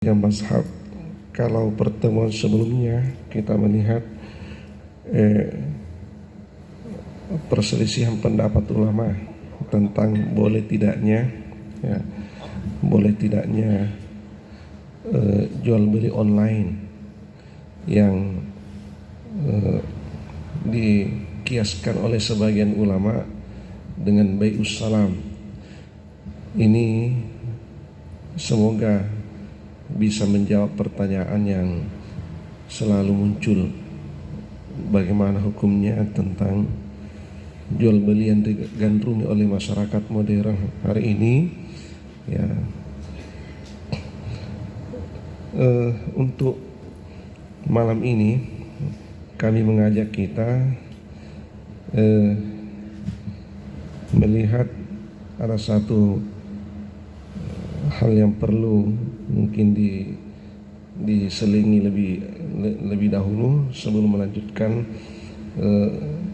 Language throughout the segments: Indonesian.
yang mazhab. Kalau pertemuan sebelumnya kita melihat perselisihan pendapat ulama tentang boleh tidaknya jual beli online yang dikiaskan oleh sebagian ulama dengan bai'us salam. Ini semoga bisa menjawab pertanyaan yang selalu muncul, bagaimana hukumnya tentang jual beli yang digandrungi oleh masyarakat modern hari ini. Untuk malam ini kami mengajak kita melihat ada satu hal yang perlu mungkin diselingi lebih dahulu sebelum melanjutkan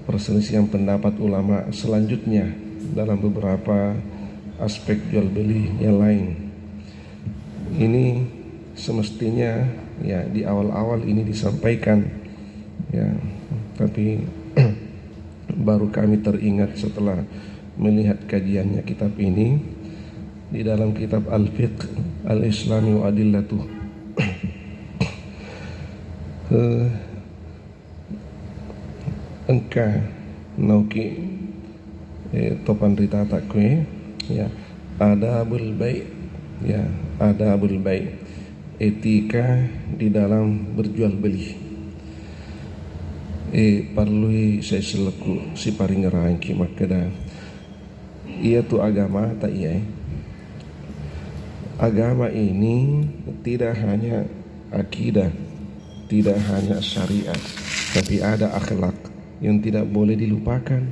perselisihan pendapat ulama selanjutnya dalam beberapa aspek jual beli yang lain. Ini semestinya di awal-awal ini disampaikan, tapi baru kami teringat setelah melihat kajiannya kitab ini di dalam kitab Al-Fiqh Al-Islami wa Adillatuh. Engka nauki topan rita takwe adabul bai', adabul bai', etika di dalam berjual beli. Perlu saya selaku si paring ngerangki makada ia tu agama tak iya. Agama ini tidak hanya akidah, tidak hanya syariat, tapi ada akhlak yang tidak boleh dilupakan.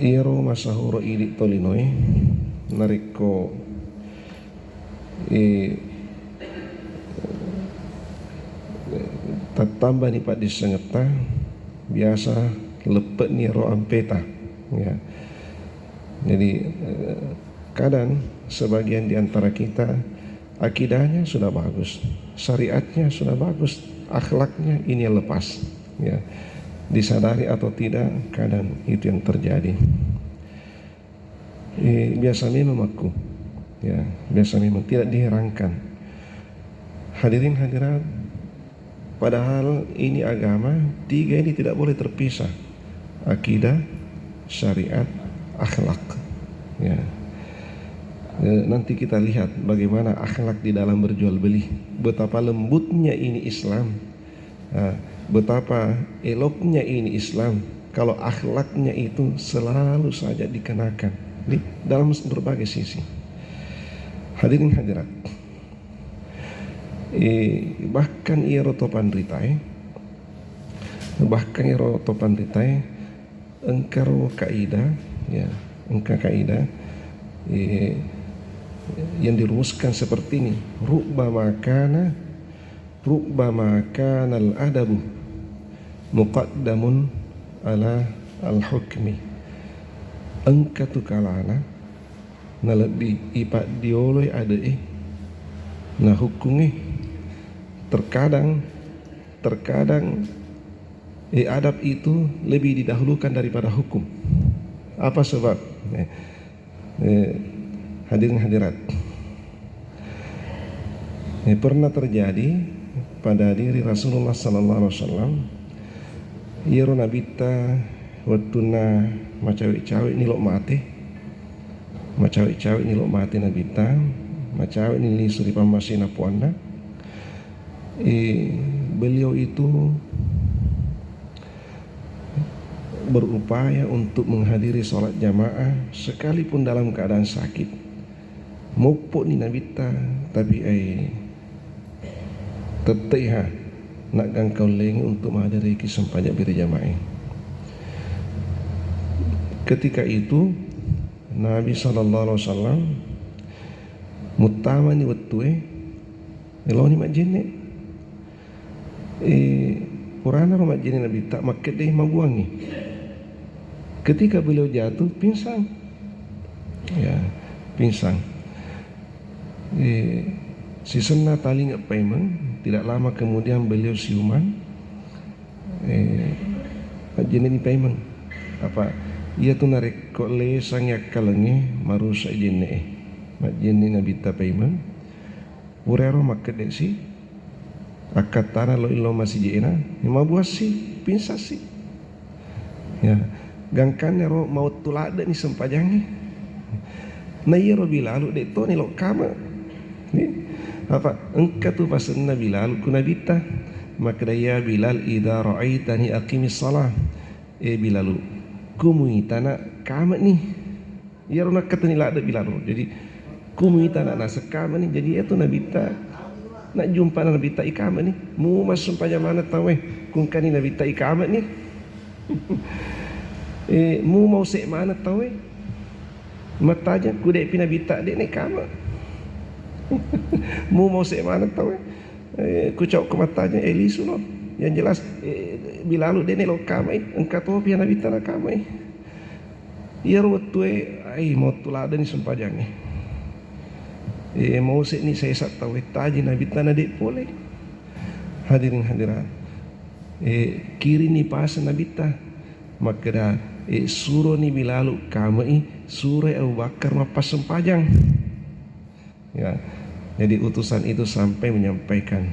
Iro masahuro idik tolinoi nariko tatamba ni pak disengeta biasa lepet ni ro ampeta. Jadi kadang sebagian di antara kita akidahnya sudah bagus, syariatnya sudah bagus, akhlaknya ini yang lepas. Disadari atau tidak, kadang itu yang terjadi. Biasa memang aku, biasa memang tidak diherankan. Hadirin hadirat, padahal ini agama, tiga ini tidak boleh terpisah: akidah, syariat, akhlak. Nanti kita lihat bagaimana akhlak di dalam berjual beli, betapa lembutnya ini Islam, betapa eloknya ini Islam kalau akhlaknya itu selalu saja dikenakan di dalam berbagai sisi. Hadirin hadirat, bahkan ia rotopan ritai, engkau kaidah, engkau kaidah yang dirumuskan seperti ini: rubbama kana al-adabu muqaddamun ala al-hukmi. Engkau tu kalana na lebih ipak dioloi ada na hukumnya terkadang adab itu lebih didahulukan daripada hukum. Apa sebab? Hadirin hadirat, pernah terjadi pada diri Rasulullah sallallahu alaihi wasallam. Ia nabita waktuna macawi-cawi ni lok mati. Macawi-cawi ni lok mati nabita. Macawi ni suri pamasina puanda. Beliau itu berupaya untuk menghadiri sholat jamaah sekalipun dalam keadaan sakit. Mopok ni nabita tapi tetaiha nak gangkau lengi untuk menghadiri kisah pajak berjamaah. Ketika itu Nabi sallallahu alaihi wasallam mutamani wettue eloni majene purana majene Nabi tak makede maguangi. Ketika beliau jatuh pingsan, pingsan. Si Senna tali ngepayment, tidak lama kemudian beliau siuman. Jenis payment apa? Ia tu narik kok le sangyak kalenge marusa jenis. Jenis nabita payment. Urero makede si akatana lo ilo masih jena. Ima buas si pinsa si. Ya, gangkan ro mau tulada ni sempajangi. Na iro bilalu de to ni lo kama. Ni apa engka tu pasen Bilal kunabita maka ya Bilal idza ra'aitani aqimis salah Bilalu kumuitana kama ni ya rona katani la ada Bilal jadi kumuitana nasa kama ni jadi itu nabita nak jumpa nabita ikama ni mu masum pajamana tawe kung kani nabita ikama ni mu mau se mana tawe mataja kudai pinabita de ni kama mu mau se mana tawe kucau ke matanya Elisu no yang jelas Bilalu dene lo kamai engka to pia nabita na kamai ia rotue ai mau tulada ni sumpajangi mau se ni saya sat tawe taji nabita na de pole hadirin hadirat kiri ni pas nabita maka da suruh ni Bilalu kamai suruh Abu Bakar mapas sempajang ya. Jadi utusan itu sampai menyampaikan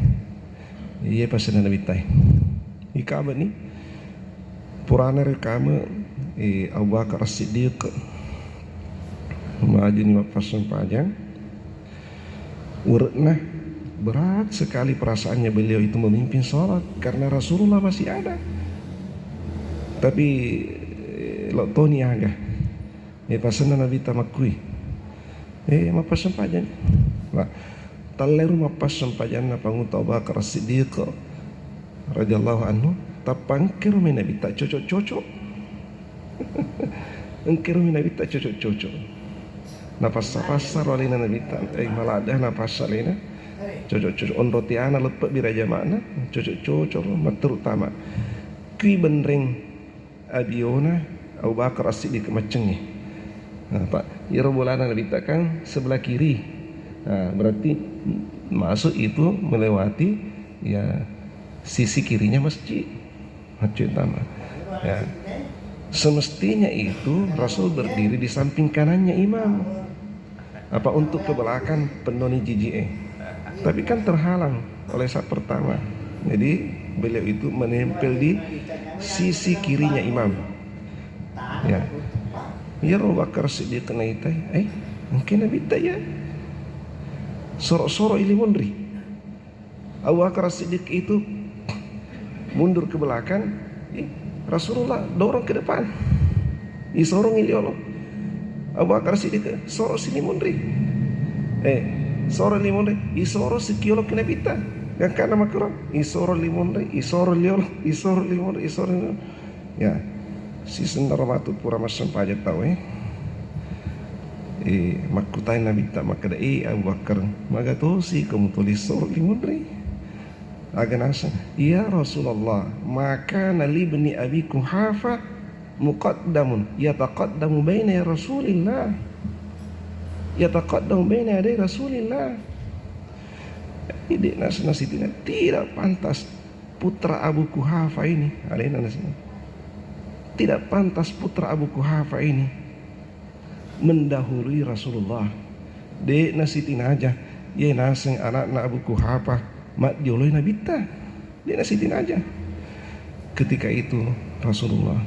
iya pasanan Nabi Tai ikabat ni purana rekama Abu Bakar As-Siddiq maju ni mapasan panjang urutna berat sekali perasaannya beliau itu memimpin sholat karena Rasulullah masih ada tapi lo toni aga pasanan Nabi tamakui mapasan panjang lah taleru mapas sampajan na panguta Abu Bakar As-Siddiq radhiyallahu anhu tapangkir menabi tak cocok-cocok engkir menabi tak cocok-cocok napasa-pasar walina nabi tak maladah napasa lena cocok-cocok on roti ana lepat biraja mana cocok-cocok terutama kui benreng abiona Abu Bakar As-Siddiq macengnya Pak iro bolana nabi tak kan sebelah kiri. Nah, berarti masuk itu melewati ya sisi kirinya masjid utama ya. Semestinya itu Rasul berdiri di samping kanannya imam apa untuk ke belakang penoni JJE tapi kan terhalang oleh saf pertama jadi beliau itu menempel di sisi kirinya imam ya. Ya Abu Bakar Siddiq kena itai mungkin Nabi ya sorok-sorok ili mundri Abu Bakar Siddiq itu mundur ke belakang Rasulullah dorong ke depan isorong ili Allah Abu Bakar Siddiq sorok sini mundri sorok ili mundri isorok sekiolok kena pita yang kana makro isorok ili mundri isorok ili Allah isorok ili mundri isorok ya si sendar matut pura masam paja tahu makutai Nabi tak makada Abu Bakar magatosi kamu tulis sorok limudri aganasa ya Rasulullah maka nali bani Abi Quhafa muqaddamun yataqaddamu baina ya Rasulillah yataqaddamu baina ya Rasulillah ide nasitina tidak pantas putra Abu Quhafa ini alena nasina tidak pantas putra Abu Quhafa ini mendahului Rasulullah de nasitin aja ye naseng anak Abu Quhafa mat dioloi nabita de nasitin aja ketika itu Rasulullah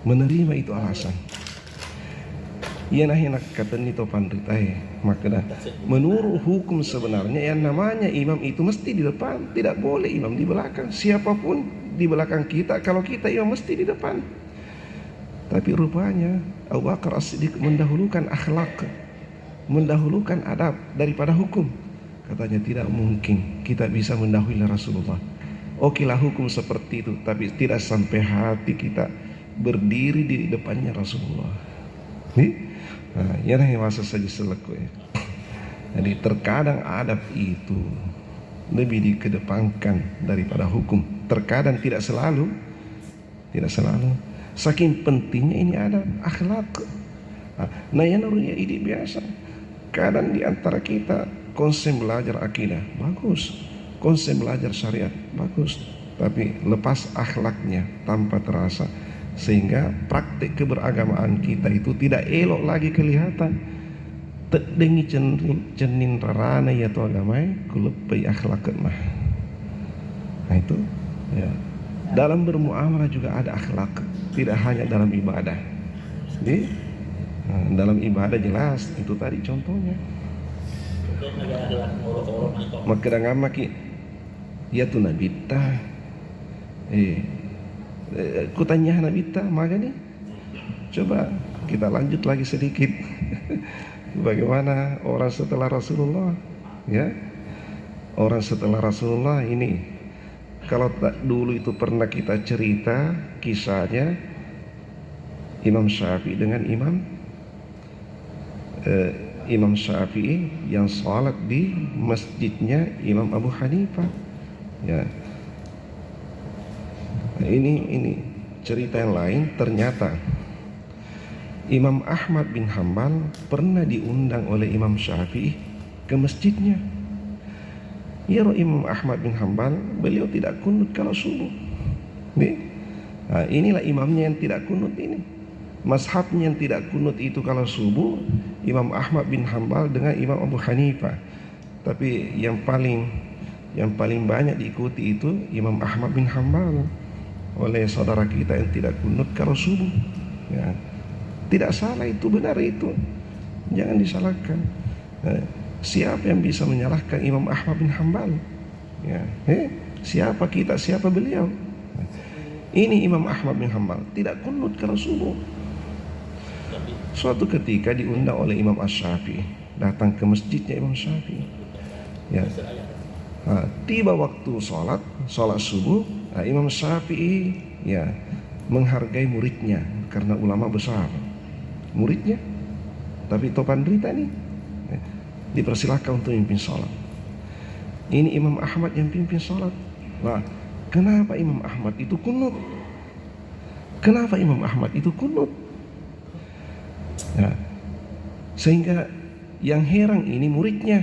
menerima itu alasan ia nah enak kata ni topan ritai maka dah menurut hukum sebenarnya yang namanya imam itu mesti di depan tidak boleh imam di belakang siapapun di belakang kita kalau kita imam mesti di depan tapi rupanya Abu Bakar As-Siddiq mendahulukan akhlak, mendahulukan adab daripada hukum. Katanya tidak mungkin kita bisa mendahului Rasulullah. Okelah hukum seperti itu, tapi tidak sampai hati kita berdiri di depannya Rasulullah. Nih, ya masa saja seleku ya. Jadi terkadang adab itu lebih dikedepankan daripada hukum. Terkadang tidak selalu. Saking pentingnya ini ada akhlak. Nah yang naruhnya ini biasa. Kadang di antara kita konsen belajar akidah bagus, konsen belajar syariat bagus, tapi lepas akhlaknya tanpa terasa, sehingga praktik keberagamaan kita itu tidak elok lagi kelihatan. Terdengi cenin rarana ya tu agamai kulepai akhlak mah. Nah itu ya. Dalam bermuamalah juga ada akhlak, tidak hanya dalam ibadah. Jadi dalam ibadah jelas itu tadi contohnya. Maka dengan maki ya tu nabita. Kutanya nabita maka nih. Coba kita lanjut lagi sedikit. Bagaimana orang setelah Rasulullah, ya? Orang setelah Rasulullah ini, kalau tak dulu itu pernah kita cerita kisahnya Imam Syafi'i dengan Imam Syafi'i yang sholat di masjidnya Imam Abu Hanifah, ya. Nah, ini cerita yang lain. Ternyata Imam Ahmad bin Hanbal pernah diundang oleh Imam Syafi'i ke masjidnya. Ya, Imam Ahmad bin Hanbal beliau tidak kunut kalau subuh. Nah, inilah imamnya yang tidak kunut ini. Mazhabnya yang tidak kunut itu kalau subuh Imam Ahmad bin Hanbal dengan Imam Abu Hanifah. Tapi yang paling banyak diikuti itu Imam Ahmad bin Hanbal oleh saudara kita yang tidak kunut kalau subuh. Ya. Tidak salah itu, benar itu. Jangan disalahkan. Siapa yang bisa menyalahkan Imam Ahmad bin Hanbal? Ya. Siapa kita, siapa beliau? Ini Imam Ahmad bin Hanbal tidak kunut kalau subuh. Suatu ketika diundang oleh Imam Asy-Syafi'i, datang ke masjidnya Imam Syafi'i. Ya. Tiba waktu sholat subuh, Imam Syafi'i ya menghargai muridnya karena ulama besar. Muridnya, tapi topan derita nih dipersilahkan untuk memimpin sholat. Ini Imam Ahmad yang pimpin sholat. Nah, kenapa Imam Ahmad itu kunut? Kenapa Imam Ahmad itu kunut? Nah, sehingga yang heran ini muridnya.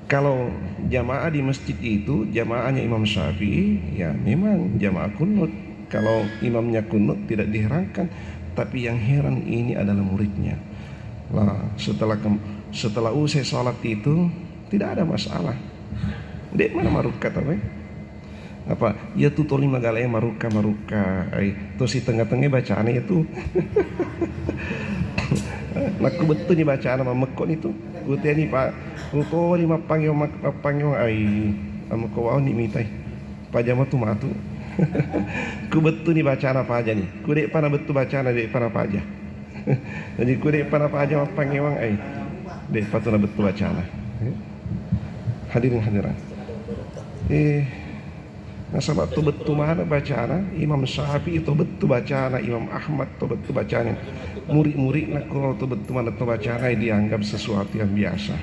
Kalau jamaah di masjid itu jamaahnya Imam Syafi'i, ya memang jamaah kunut. Kalau imamnya kunut tidak diherankan. Tapi yang heran ini adalah muridnya. Nah, setelah usai sholat itu tidak ada masalah. Dek mana maruka tapi? Apa? Ya tu tolima galai maruka. Tu si tengah-tengah bacaan itu. Nak betul ni bacaan sama mekon itu. Kutia ni pak. Kuko lima panggil ai. Amko wau ni mitai. Pajama tu matu. Ku betul ni bacaan apa aja nih. Ku dek pana betul bacaan dek pana apa aja. Jadi ku dek pana apa aja panggil wang ai. Dek patuna betul bacaan. Hadirin hadirat. Nasabah tu betul mana bacaan. Imam Syafi'i itu betul bacaan. Imam Ahmad tu betul bacaan. Murid-murid nak kalau tu betul mana tu bacaan dianggap sesuatu yang biasa.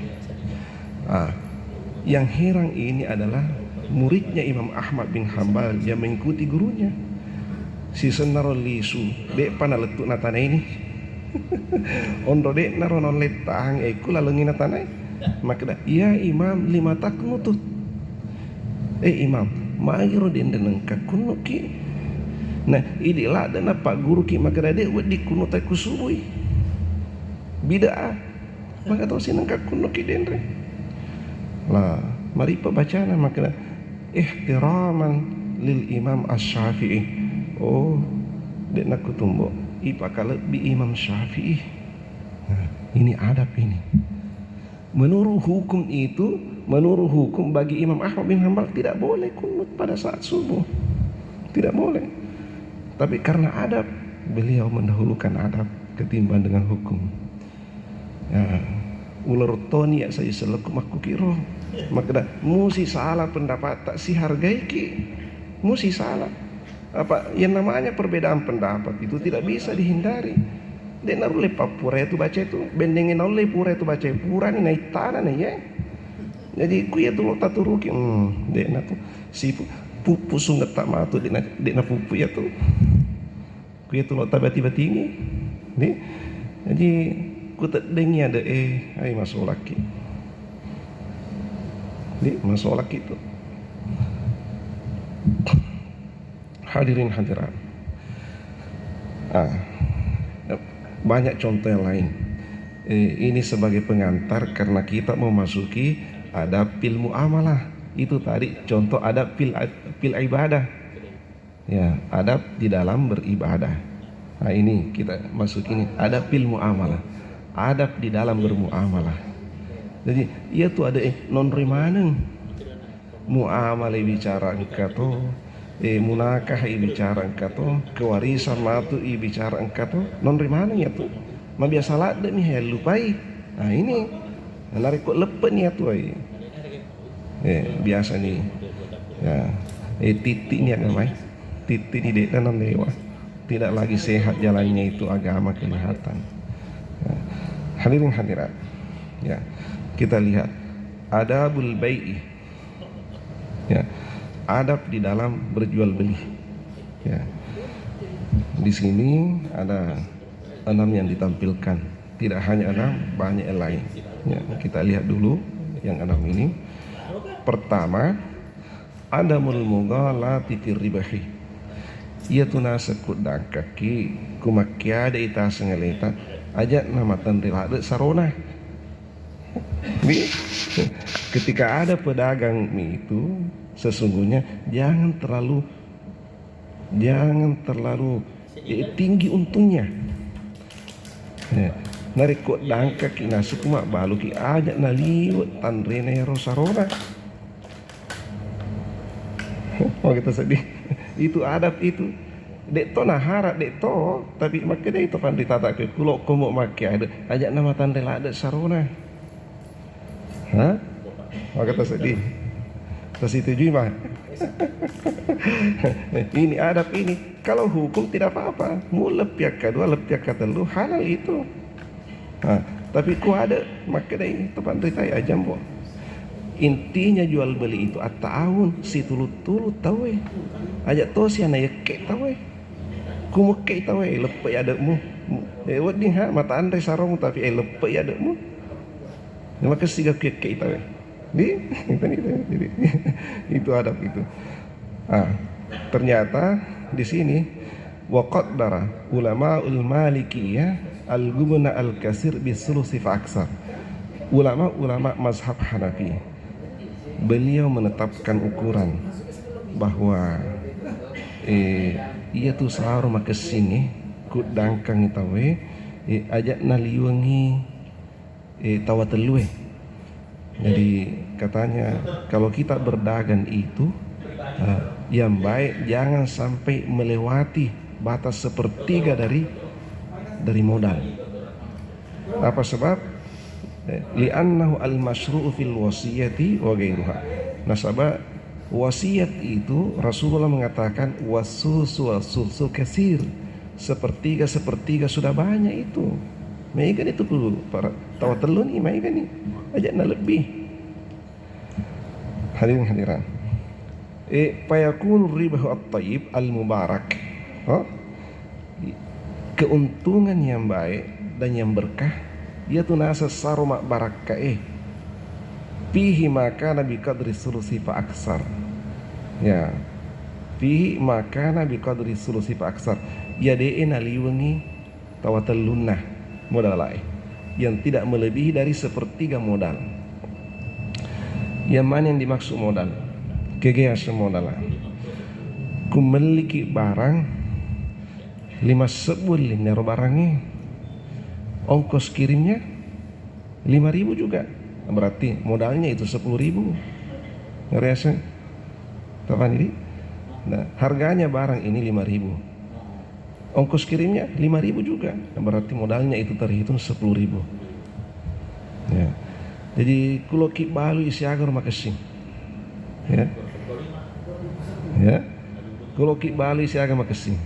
Yang heran ini adalah muridnya Imam Ahmad bin Hanbal yang mengikuti gurunya. Si senarol lisu dek pana letuk natana ini. Ondo dek naronon letang kula lengin natana. Maka ya Imam lima taknutut. Imam mairo den denengka kunuki. Nah, inilah dan Pak guru ki maka dek wedi kunut aku subui. Bid'ah. Maka tahu sinengka kunuki denre. Lah, mari pembacaan maka ihtiraman lil Imam Asy-Syafi'i. Oh, dek nak kutumbo ipakala bi Imam Syafi'i. Nah, ini adab ini. Menurut hukum itu, menurut hukum bagi Imam Ahmad bin Hanbal tidak boleh kunut pada saat subuh. Tidak boleh. Tapi karena adab, beliau mendahulukan adab ketimbang dengan hukum. Ya, ular toni ya saya selaku aku kira. Maka musi salah pendapat tak si hargai ki. Musi salah. Apa yang namanya perbedaan pendapat itu tidak bisa dihindari. Dek narule papura itu baca itu bendengin oleh pura itu baca pura ni naik tanah nih ya. Jadi ku ya tuh taturuki dek na tuh si pupu sungat tak matu dek na pupu ya tuh. Ku ya tuh tiba tinggi. Nih. Jadi ku tedeng ada ai masuk laki. Di masuk laki itu. Hadirin hadirat. Banyak contoh yang lain. Ini sebagai pengantar karena kita memasuki adab fil muamalah. Itu tadi contoh adab fil ibadah. Ya, adab di dalam beribadah. Nah, ini kita masuk ini adab fil muamalah. Adab di dalam bermuamalah. Jadi, ia tuh ada non rimaneng. Muamalah bicara engkato, munakah bicara engkato, kewarisan matu bicara engkato, non rimaneng ya tuh. Ma biasa lah demi lupai. Nah, ini narik kok lepet nih tuh ai. Biasa nih. Ya, titik nih agama. Titik di dalam dewa. Tidak lagi sehat jalannya itu agama kelihatan. Ya. Hadirin hadirat. Ya. Kita lihat adabul bai'i. Ya. Adab di dalam berjual beli. Ya. Di sini ada 6 yang ditampilkan. Tidak hanya 6, banyak yang lain. Ya, kita lihat dulu yang 6 ini. Pertama, adamul mughalati fir ribahi. Ia tu nasa kudang kaki kumakia ada ita sengeleta aja nama tandrila ada sarona. Ketika ada pedagang mie itu sesungguhnya jangan terlalu tinggi untungnya. Narik kudang kaki nasa kumak balu ki aja naliwat tandrina ya rosarona. Oh kita sedih. Itu adab itu dek to nah harap dek to tapi maka dia itu pandai tata ke kulo komo makia ada ajak nama tanda ada sarona maka tersedih tersetujui mah. Ini adab ini kalau hukum tidak apa-apa mu lepiak kedua lepiak ketelu halal itu tapi ku ada maka dia itu pandai tay aja mbok. Intinya jual beli itu at-ta'awun si tulut-tulut tahu ajak to si ana yeke tahu kumeke tahu lepek ademu wading ha mata andre sarong tapi lepek ademu maka siga keke tahu di jadi itu adab itu ternyata di sini waqad dara ulama malikiyah al-gubna al-kasir bisulusi fa aksar. Ulama mazhab Hanafi beliau menetapkan ukuran bahwa ia tuh selalu makesini kudangkang itawe ajak naliwangi tawatelue. Jadi katanya kalau kita berdagang itu yang baik jangan sampai melewati batas sepertiga dari modal. Apa sebab? Li'annahu al-masyru'u fil wasiyati wa ghairuha. Nasabah wasiat itu Rasulullah mengatakan wasusu kasir. Sepertiga sudah banyak itu. Maikan itu dulu para tawatelun ini maikan nih. Ajakna lebih. Hadirin hadiran. Fayakunu ribahu at-tayyib al-mubarak. Keuntungan yang baik dan yang berkah dia tu nasa saruma barakae fihi maka nabi qadri sulusi fa aksar. Ya fihi maka nabi qadri sulusi fa aksar ya de naliwengi tawatallunna modal lain yang tidak melebihi dari sepertiga modal. Yang mana yang dimaksud modal? Kegiatan modal. Ku memiliki barang 5 sebul nero barangnya ongkos kirimnya 5.000 juga, berarti modalnya itu 10.000. Ngerasa kapan ini? Nah, harganya barang ini 5.000, ongkos kirimnya 5.000 juga, berarti modalnya itu terhitung 10.000. Ya. Jadi kulo ki balu isi agar makasih. Ya. Kulo ki balu isi agar makasih.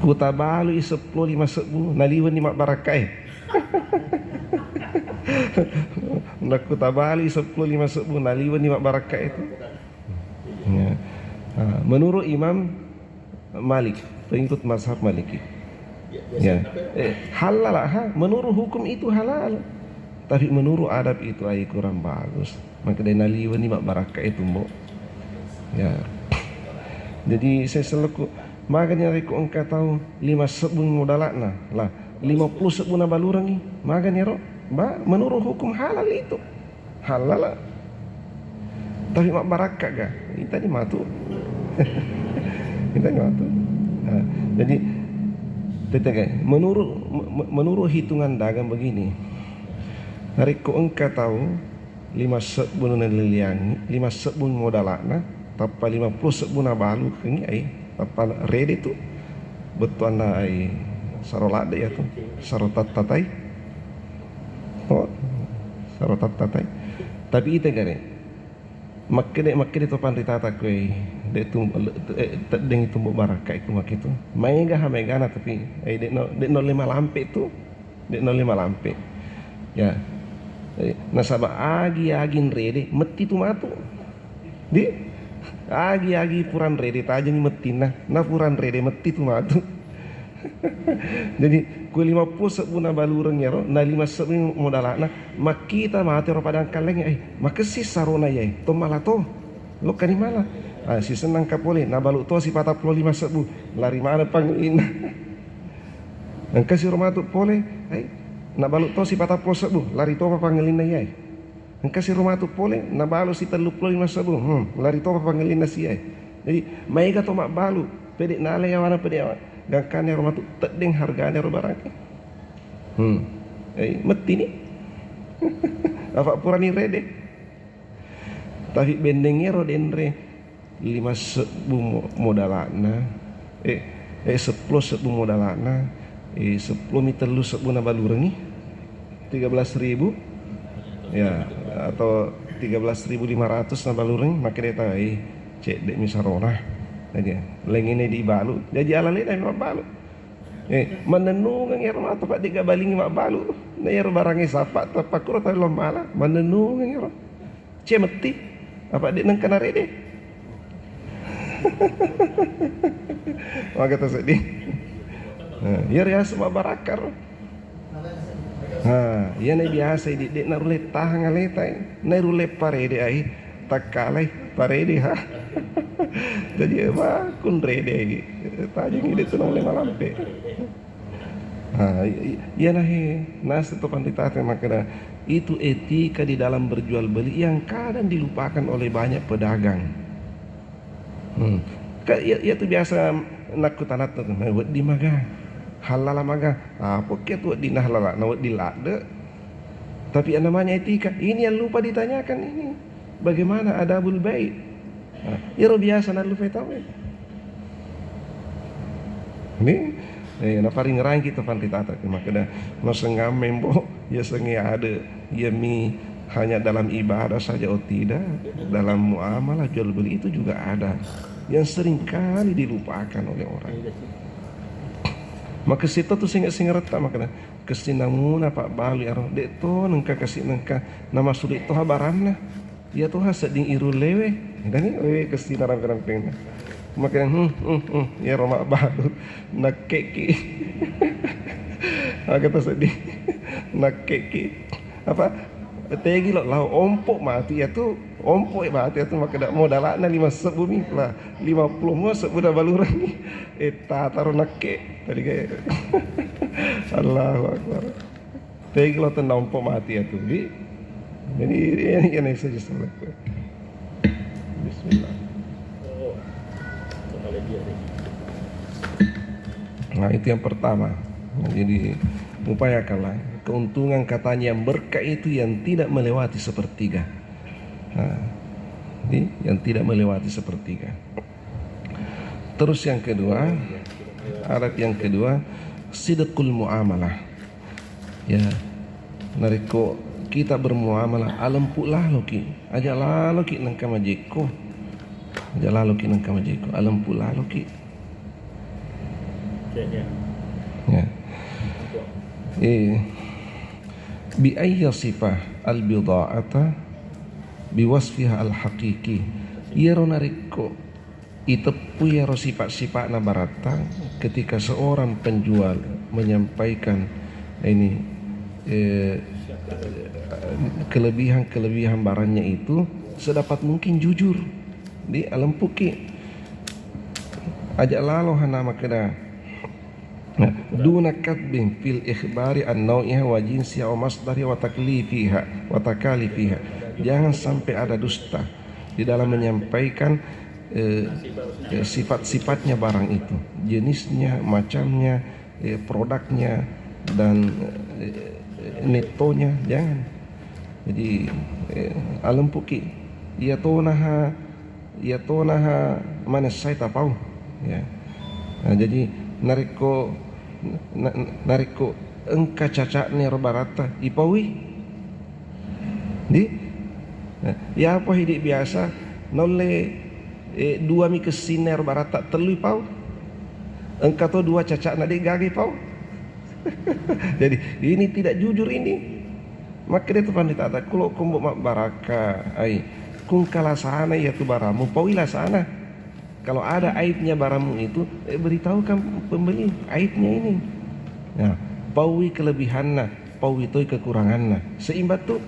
Kuta balu i 10 5 sebu naliwan ni mak barakai. Nak kuta balu i 10 5 sebu naliwan ni mak barakai itu. Menurut Imam Malik, pengikut mazhab Maliki, Ya, halal ha, menurut hukum itu halal, tapi menurut adab itu ay kurang bagus. Maka dari naliwa ni mak barakah itu mbok. Ya, jadi saya selaku makanya reku engkau tahu 5 sebun modalakna lah 50 sebun balurang ni makanya ro menurut hukum halal itu halal lah. Tapi mak barakah ga kita ni matu kita ni matu. Jadi tetegai menurut hitungan dagang begini, reku engkau tahu 5 sebun liliang 5 sebun modalakna tapa 50 sebun balu kengi ai tapa rede tu betuan ai sarolade ya tu sarotat tatai oh sarotat tatai tapi ite gare makke to pandai tata koi de tu tedeng itu barakah itu mak itu mega na tapi ai de no 5 lampe tu de no 5 lampe ya nasaba agin rede meti tu matu di agi puran rede tajang metina na puran rede meti tu matu. Jadi ku 50 sebuna balureng ya ro na 5 sebun modalana makita mate ro padang kaleng makesi sarona ye to malato lo kani mala si senang kapole na balu to si 45 sebu lari mana pangina angka si romatu pole na balu to si 40 sebu lari to pangelina ye angka si romatu pole na balu si 35 sebu lari to pangelina si ye jadi maiga to mak balu pede na ale yawana pede gangkane romatu tedeng hargane ro barang meti ni apa purani rede tapi bendengnya ro denre 5 sebu modalana 10 sebu modalana 10 meter lu sebu na balureng ni 13.000 ya atau 13.500 na balureng make deta cek dek misarona jadi lengine di balu jadi alale na balu menenung ang ero atau pak diga baling mak balu na ero barangi sapa tapakuro ta lomala menenung ang ero cemeti apa dik nang kana rede maka ta sedih ya rias mak barakar ya na biasa dik na rule tahang aleta na rule parede ai takalai parede ha jadi apa kun rede tajing ide tu nang 5 lampe ya nahe nas itu pandita makna itu etika di dalam berjual beli yang kadang dilupakan oleh banyak pedagang. Ya tu biasa nakut tanat tu nawat di maga halal maga apa ke tu di nah halal nawat di lade tapi yang namanya etika ini yang lupa ditanyakan ini bagaimana adabul bait. Ya biasa na lupa tahu ini na paling rang kita pantitata makna masengam membo ya sengi ada ya mi hanya dalam ibadah saja atau tidak dalam muamalah jual beli itu juga ada yang sering kali dilupakan oleh orang. Maka situ tu singa reta makna kesinamuna pak bali aro dek to nengka kasih nengka nama sulit to habaranna ya to seding iru lewe dan ni lewe kesinaran ramping maka ya Roma baru nak keki agak tersedih nak keki apa tegi lo lau ompok mati ya tu ompok mati ya tu maka dak modalana 5 sebumi lah 50 mo sebuda balurang ni taruh nak kek tadi kayak Allahu akbar tegi lo tu ompok mati ya tu jadi ini saja salah. Bismillah. Nah itu yang pertama. Jadi upayakanlah keuntungan katanya yang berkah itu yang tidak melewati sepertiga. Yang tidak melewati sepertiga. Terus yang kedua, alat yang kedua, sidqul muamalah. Ya, nariko kita bermuamalah alempulah loki, aja loki nang kamajeko. Aja loki nang kamajeko, alempulah loki. Ya. Bi ayyi sifah al-bida'ata bi wasfiha al-haqiqi. Yero nariko Itepu ya ro sifat-sifat na barata ketika seorang penjual menyampaikan ini kelebihan barangnya itu sedapat mungkin jujur di alam puki ajak lalu hanama kena duna kadbin fil ikhbari an nau'iha wa jinsiha wa masdari wa taklifiha wa takalifiha. Jangan sampai ada dusta di dalam menyampaikan sifat-sifatnya barang itu, jenisnya, macamnya, produknya, dan netonya. Jangan. Jadi alam puki ia tonaha mana saya tak tahu ya. Nah, jadi nariko engka cacaknya robarata ipawi di ya apa hidup biasa nole dua mi kesiner barata telu pau engka to dua cacak nade gage pau. Jadi ini tidak jujur ini. Maka dia tu pandita ada kulo kumbu mak baraka ai kung kala sana ya tu baramu pauilah sana. Kalau ada aibnya baramu itu beritahukan pembeli aibnya ini. Nah, paui kelebihanna, paui toy kekuranganna. Seimbat tu.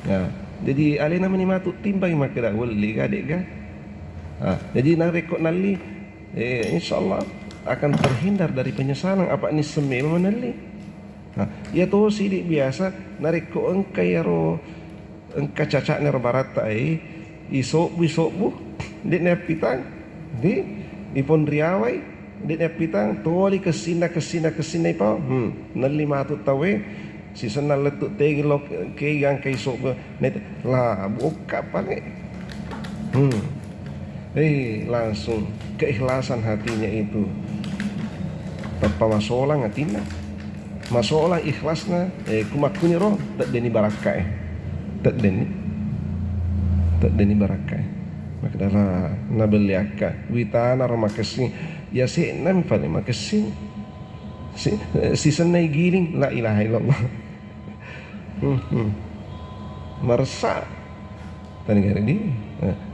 Ya, jadi alena menimatu timbang mak dak wali gadek ga. Jadi narekok nali insyaallah akan terhindar dari penyesalan apa ni semil menali. Ya to sidik biasa narekok engkai ro engka cacak ner barata isok bu dik ne pitang di ipon riawai dik ne pitang toli kesina pa nali matu tawe si senal letuk tegi lok ke yang kai sok net lah buka pange langsung keikhlasan hatinya itu tanpa masalah ngatina masalah ikhlasna kumakuni roh tak deni baraka tak deni baraka maka dala nabeliaka witana ro makasi ya si nam fale makasi si senai giling la ilaha illallah marsa tani gari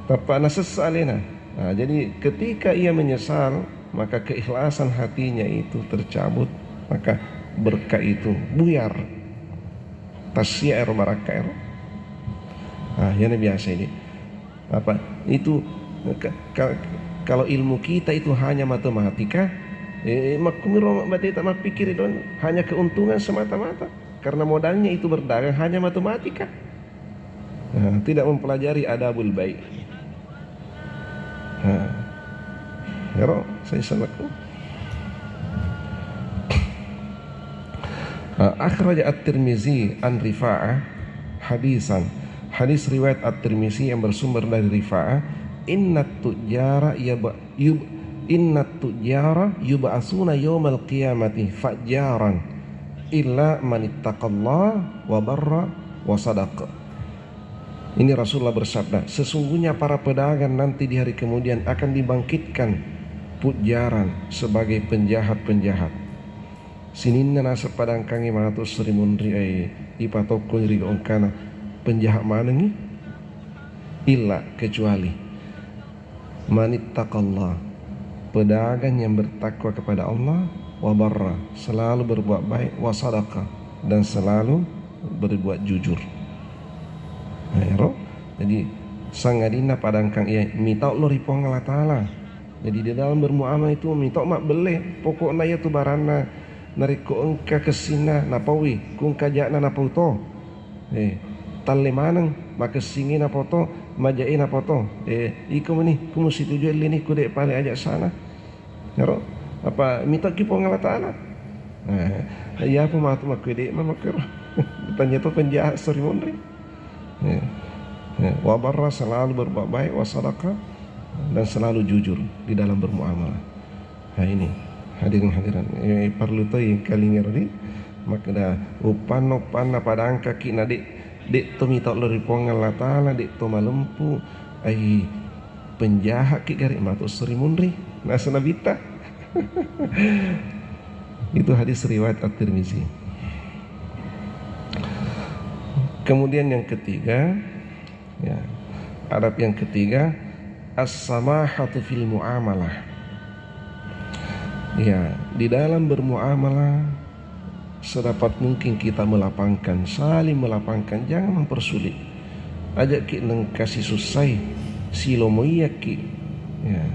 tanpa nasesalena. Nah, jadi ketika ia menyesal maka keikhlasan hatinya itu tercabut, maka berkah itu buyar. Tasya ero baraka ero. Yang biasa ini. Apa itu kalau ilmu kita itu hanya matematika, makumiro mati tak pikir itu hanya keuntungan semata-mata karena modalnya itu berdagang hanya matematika. Tidak mempelajari adabul baik. Ero saya sanaku. Akhraj at-Tirmizi an Rifa'ah hadisan. Hadis riwayat at-Tirmizi yang bersumber dari Rifa'ah, innat tujara yub'asuna yawmal qiyamati fajjaran illa man ittaqallah wa barra wa sadaqa. Ini Rasulullah bersabda, sesungguhnya para pedagang nanti di hari kemudian akan dibangkitkan pujaran sebagai penjahat-penjahat. Sininna nasa padang kangi matus serimunri ipatokun ri ongkana penjahat mana ni? Illa kecuali manittaqallah, pedagang yang bertakwa kepada Allah, wa barra, selalu berbuat baik, wa sadaqa, dan selalu berbuat jujur. Jadi sangadina padangkang ia minta Allah ripong Allah Ta'ala. Jadi di dalam bermuamalah itu minta mak beleh pokoknya ya tu barana nariko engka kesina napawi kung kajakna napauto talle manang maka singi napoto majai napoto iko meni kumu situ jual ini kude pale ajak sana yaro apa minta kipong Allah Ta'ala. Ya apa matu makude mamakero tanya tu penjahat serimonri. Wa barra, selalu berbuat baik, wa sadaqa, dan selalu jujur di dalam bermuamalah. Nah ini hadirin-hadiran perlu tahu yang kali ngerti maka dah upan pada angka kina dek to minta lori pongal Allah Ta'ala dek to malempu penjahat ki gari matu serimunri nasa nabita. Itu hadis riwayat at-Tirmizi. Kemudian yang ketiga, ya, adab yang ketiga, as-samahatu fil muamalah. Ya, di dalam bermuamalah sedapat mungkin kita melapangkan, saling melapangkan, jangan mempersulit. Ajak ki nang kasih susai, silo moiyaki. Ya.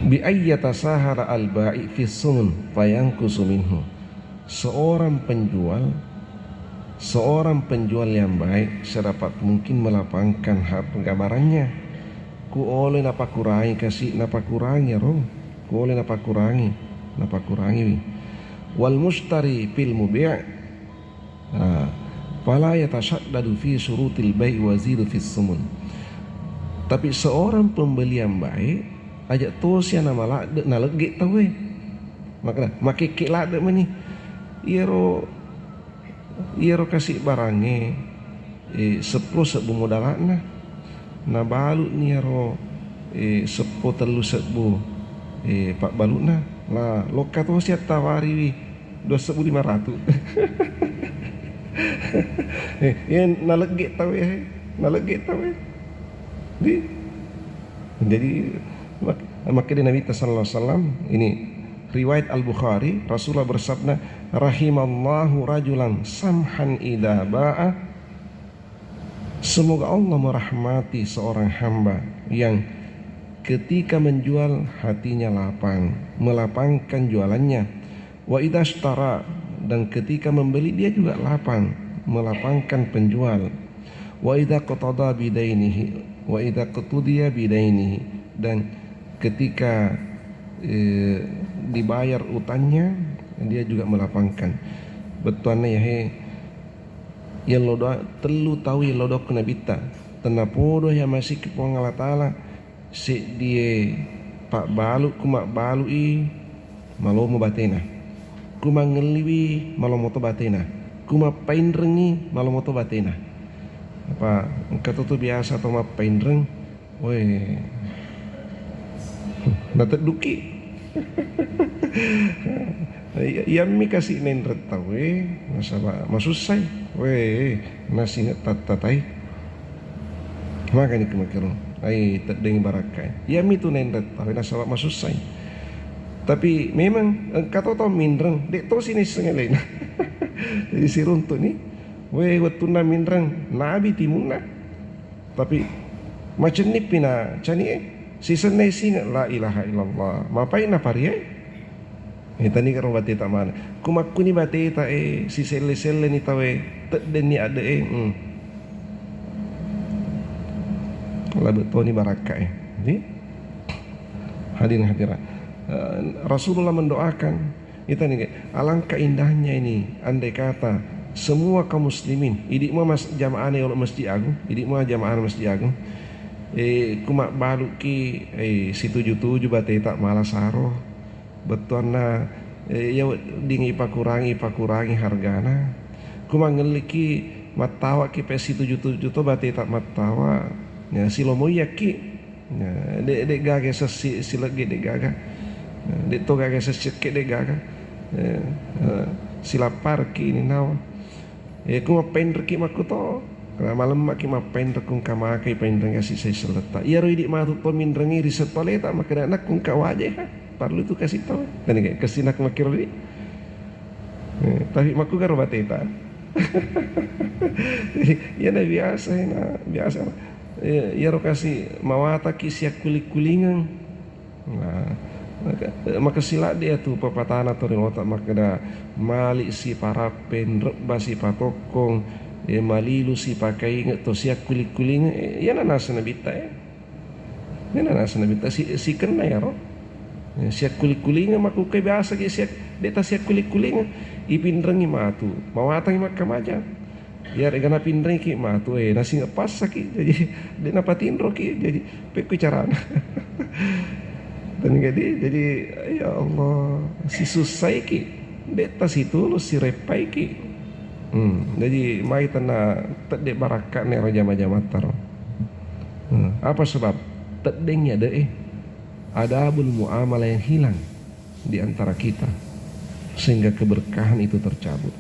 Bi ayyata sahara al-ba'i fi sumun fayankusu minhu. Seorang penjual yang baik sedapat mungkin melapangkan harga barangnya. Ku oleh napa kurangi kasih napa kurangi roh. Ku oleh napa kurangi. Wal mustari fil mubi'. Fala yatashaddadu fi syurutil bai' wa zidu fis sumun. Tapi seorang pembeli yang baik ajak tosia nama lade na legi tahu maka make ke lade mani iro kasih barangnya sepuluh sebu modalana na balut ni iro sepuluh telu sebu pak balutna lah loka tosia tawari 2.500 yang na legi tahu jadi maka di Nabi sallallahu alaihi wasallam ini riwayat Al-Bukhari, Rasulullah bersabda, rahimallahu rajulan samhan idza ba'a. Semoga Allah merahmati seorang hamba yang ketika menjual hatinya lapang, melapangkan jualannya. Wa idza ishtara, dan ketika membeli dia juga lapang, melapangkan penjual. Wa idza qatada bidainihi wa idza qatudiya bidainihi, dan ketika dibayar utangnya dia juga melapangkan. Betuannya ya lodo telu tahu ya lodo kena bita tenapodo ya masih ke Allah Taala si dia pak balu kuma balu malo mo batena kuma ngeliwi malo moto batena kuma painrengi malo moto batena apa kata tu biasa atau ma painreng weh natet duki ya mi kasih nendret tahu nasaba masusai nasi tatai makanya kemakiro terdeng barakai ya mi tu nendret tahu nasaba masusai tapi memang kata tau mindreng dek to sini sengelain jadi si runtuh ni watuna mindreng nabi timuna tapi macam ni pina cani si senai singa la ilaha illallah mapai na parie tani karo bateta mana kumakku ni bateta si selle ni tawe tedden ni ada labet to ni baraka jadi hadirin hadirat Rasulullah mendoakan kita nih alangkah indahnya ini andai kata semua kaum muslimin idik mu jamaah ni masjid agung idik mu jamaah masjid agung kumak balu ki si 77 bate tak malas saro betuan na ya dingi pakurangi hargana kumak ngeliki matawa ki pe si 77 to bate tak matawa ya silomo yaki ya dek gaga si lagi dek gaga dek to gaga sesike dek gaga silapar ki ini nawa kumak pender ki makuto malam maki mapain rekung kamakai pain rengasih saya seleta iya roi di matu tomin rengi riset paleta maka nak kung kawaje perlu tu kasih tahu dan kayak kesinak makir di tapi maku karo bateta ya na biasa ya ro kasih mawata kisiak kulingan nah maka sila dia tu papatana to rinota maka da mali si parapen reba si patokong malilu si pakai ingat to siak kuling ya nasa nabita si kena ya ro siak kuling maku kay biasa ki siak deta siak kuling ipindrengi matu mawatang makamaja ya regana pindrengi ki matu nasi ngapas ki jadi de napatinro ki jadi peku carana dan jadi ya Allah si susai ki deta situ lu si repai ki jadi mai tanda tedek barakat ni raja matar. Apa sebab? Tedengnya adabul muamalah yang hilang di antara kita sehingga keberkahan itu tercabut.